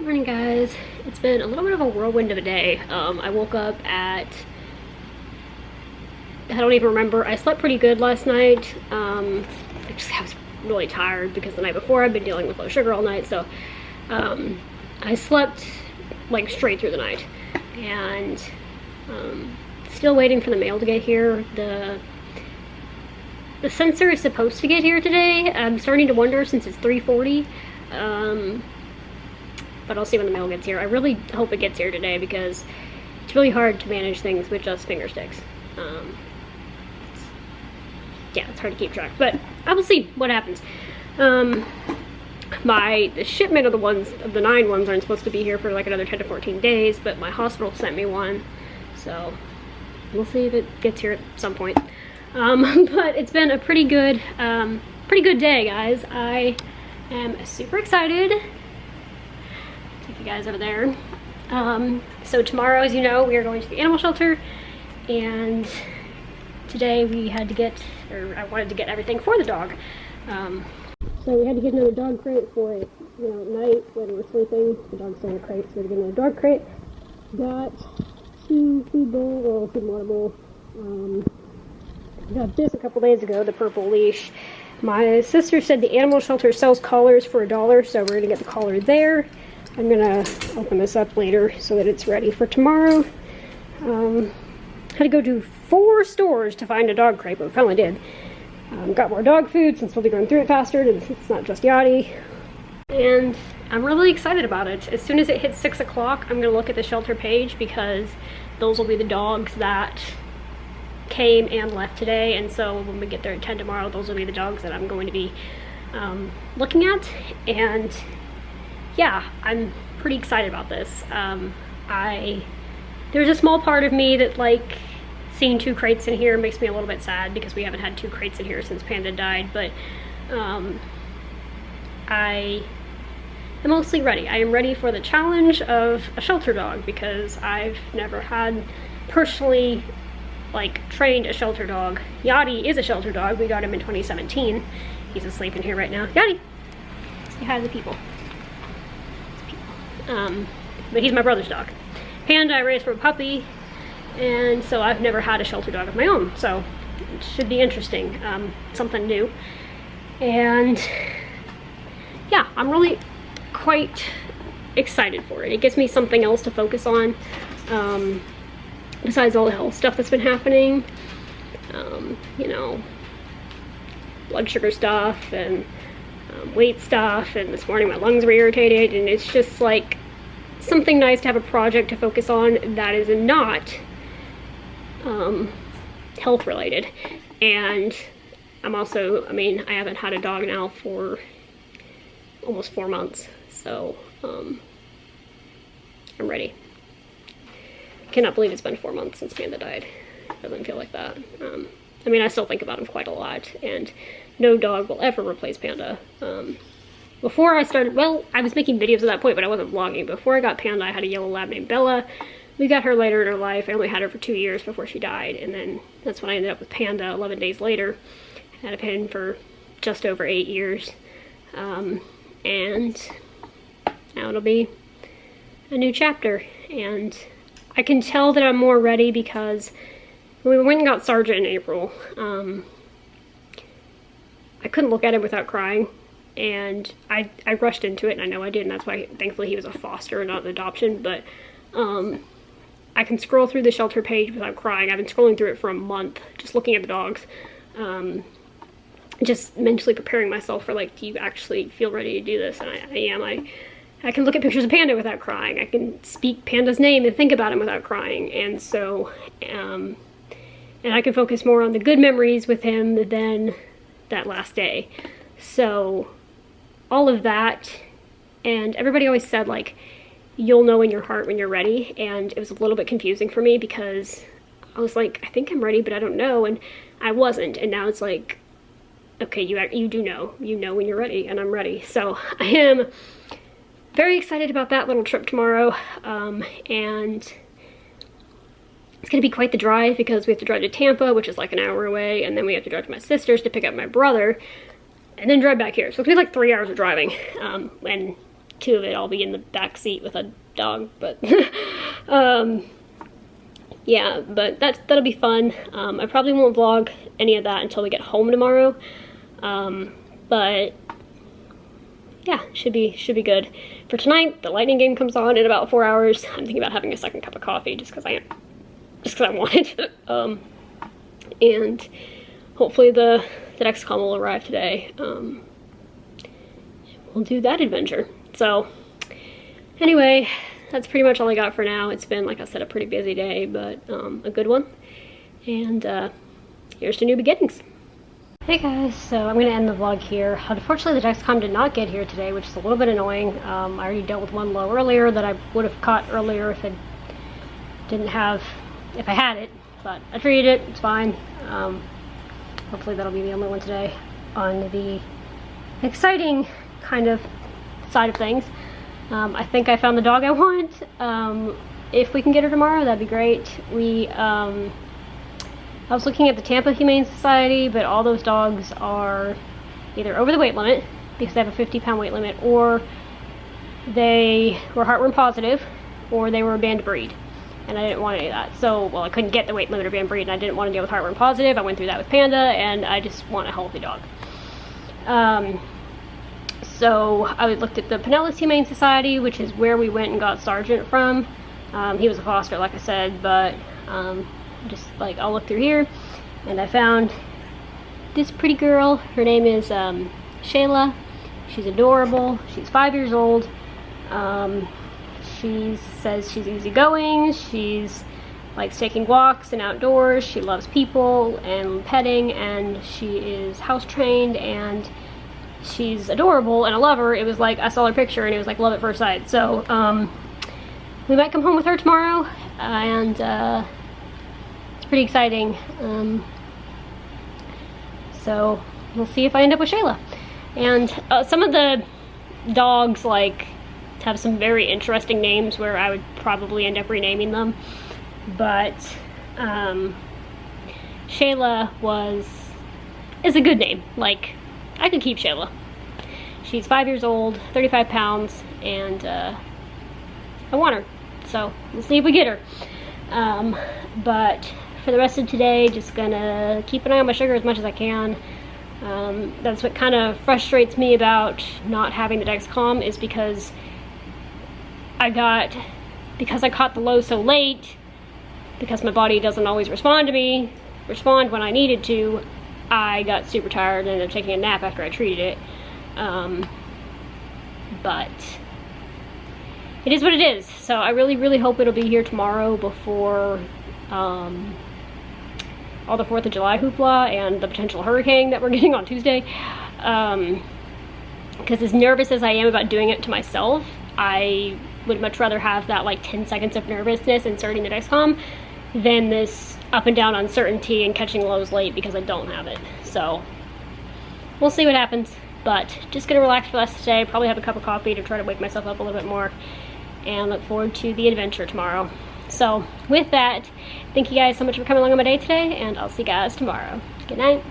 Morning guys. It's been a little bit of a whirlwind of a day. I woke up at, I don't even remember, I slept pretty good last night. I was really tired because the night before I've been dealing with low sugar all night, so I slept like straight through the night. And still waiting for the mail to get here. The sensor is supposed to get here today. I'm starting to wonder since it's 3:40. But I'll see when the mail gets here. I really hope it gets here today because it's really hard to manage things with just finger sticks. Yeah, it's hard to keep track, but I will see what happens. The shipment of the 9 ones aren't supposed to be here for like another 10 to 14 days, but my hospital sent me one, so we'll see if it gets here at some point. But it's been a pretty good day, guys. I am super excited. Take you guys over there. So tomorrow, as you know, we are going to the animal shelter, and today we had to get, or I wanted to get everything for the dog. So we had to get another dog crate for it, at night when we were sleeping. The dog's still in a crate, so we had to get another dog crate. Got 2 food bowl, or food and water bowl. Got this a couple days ago, the purple leash. My sister said the animal shelter sells collars for $1, so we're gonna get the collar there. I'm gonna open this up later so that it's ready for tomorrow. Had to go to 4 stores to find a dog crate, but we finally did. Got more dog food since we'll be going through it faster, and it's not just Yachty. And I'm really excited about it. As soon as it hits 6 o'clock, I'm gonna look at the shelter page because those will be the dogs that came and left today, and so when we get there at 10 tomorrow, those will be the dogs that I'm going to be looking at. And yeah, I'm pretty excited about this. There's a small part of me that, like, seeing 2 crates in here makes me a little bit sad because we haven't had 2 crates in here since Panda died, but I am mostly ready. I am ready for the challenge of a shelter dog because I've never had personally trained a shelter dog. Yachty is a shelter dog. We got him in 2017. He's asleep in here right now. Yachty! Say hi to the people. But he's my brother's dog. Panda I raised from a puppy, and so I've never had a shelter dog of my own, so it should be interesting. Something new. And yeah, I'm really quite excited for it. It gives me something else to focus on. Besides all the health stuff that's been happening, blood sugar stuff and weight stuff, and this morning my lungs were irritated, and it's just like something nice to have a project to focus on that is not health related. And I'm also, I haven't had a dog now for almost 4 months, so I'm ready. I cannot believe it's been 4 months since Panda died. It doesn't feel like that. I still think about him quite a lot, and no dog will ever replace Panda. Before I started, well, I was making videos at that point, but I wasn't vlogging. Before I got Panda, I had a yellow lab named Bella. We got her later in her life. I only had her for 2 years before she died, and then that's when I ended up with Panda 11 days later. I had him for just over 8 years. And now it'll be a new chapter, and I can tell that I'm more ready because when we went and got Sergeant in April, I couldn't look at him without crying, and I rushed into it, and I know I did, and that's why thankfully he was a foster and not an adoption, but I can scroll through the shelter page without crying. I've been scrolling through it for a month, just looking at the dogs, just mentally preparing myself for, do you actually feel ready to do this? And I am. I can look at pictures of Panda without crying. I can speak Panda's name and think about him without crying. And so, and I can focus more on the good memories with him than that last day. So, all of that, and everybody always said, you'll know in your heart when you're ready. And it was a little bit confusing for me because I was like, I think I'm ready, but I don't know. And I wasn't. And now it's like, okay, you do know. You know when you're ready, and I'm ready. So, I am very excited about that little trip tomorrow, and it's gonna be quite the drive because we have to drive to Tampa, which is like an hour away, and then we have to drive to my sister's to pick up my brother, and then drive back here. So it's gonna be like 3 hours of driving, and 2 of it, I'll be in the back seat with a dog, but yeah, but that'll be fun. I probably won't vlog any of that until we get home tomorrow, but yeah, should be good. For tonight, the Lightning game comes on in about 4 hours. I'm thinking about having a second cup of coffee just because I want it. And hopefully the Dexcom will arrive today. We'll do that adventure. So anyway, that's pretty much all I got for now. It's been, like I said, a pretty busy day, but a good one. And here's to new beginnings. Hey guys, so I'm going to end the vlog here. Unfortunately, the Dexcom did not get here today, which is a little bit annoying. I already dealt with one low earlier that I would have caught earlier if I had it, but I treated it, it's fine. Hopefully that'll be the only one today. On the exciting kind of side of things, I think I found the dog I want. If we can get her tomorrow, that'd be great. I was looking at the Tampa Humane Society, but all those dogs are either over the weight limit because they have a 50-pound weight limit, or they were heartworm positive, or they were a banned breed. And I didn't want any of that. So, well, I couldn't get the weight limit or banned breed, and I didn't want to deal with heartworm positive. I went through that with Panda, and I just want a healthy dog. So I looked at the Pinellas Humane Society, which is where we went and got Sergeant from. He was a foster, like I said, but just like I'll look through here, and I found this pretty girl. Her name is Shayla. She's adorable. She's 5 years old. She says she's easygoing. She's likes taking walks and outdoors. She loves people and petting, and she is house trained, and she's adorable, and I love her. It was like I saw her picture and it was like love at first sight. So we might come home with her tomorrow, and it's pretty exciting. So we'll see if I end up with Shayla. And some of the dogs like have some very interesting names where I would probably end up renaming them, but Shayla is a good name. Like, I could keep Shayla. She's 5 years old, 35 pounds, and I want her. So we'll see if we get her. But for the rest of today, just gonna keep an eye on my sugar as much as I can. That's what kind of frustrates me about not having the Dexcom, is because I caught the low so late, because my body doesn't always respond when I needed to. I got super tired and ended up taking a nap after I treated it. But it is what it is. So I really, really hope it'll be here tomorrow before all the 4th of July hoopla and the potential hurricane that we're getting on Tuesday. Because as nervous as I am about doing it to myself, I would much rather have that like 10 seconds of nervousness inserting the Dexcom than this up and down uncertainty and catching lows late because I don't have it. So we'll see what happens, but just gonna relax for the rest of today, probably have a cup of coffee to try to wake myself up a little bit more, and look forward to the adventure tomorrow. So with that, thank you guys so much for coming along on my day today, and I'll see you guys tomorrow. Good night.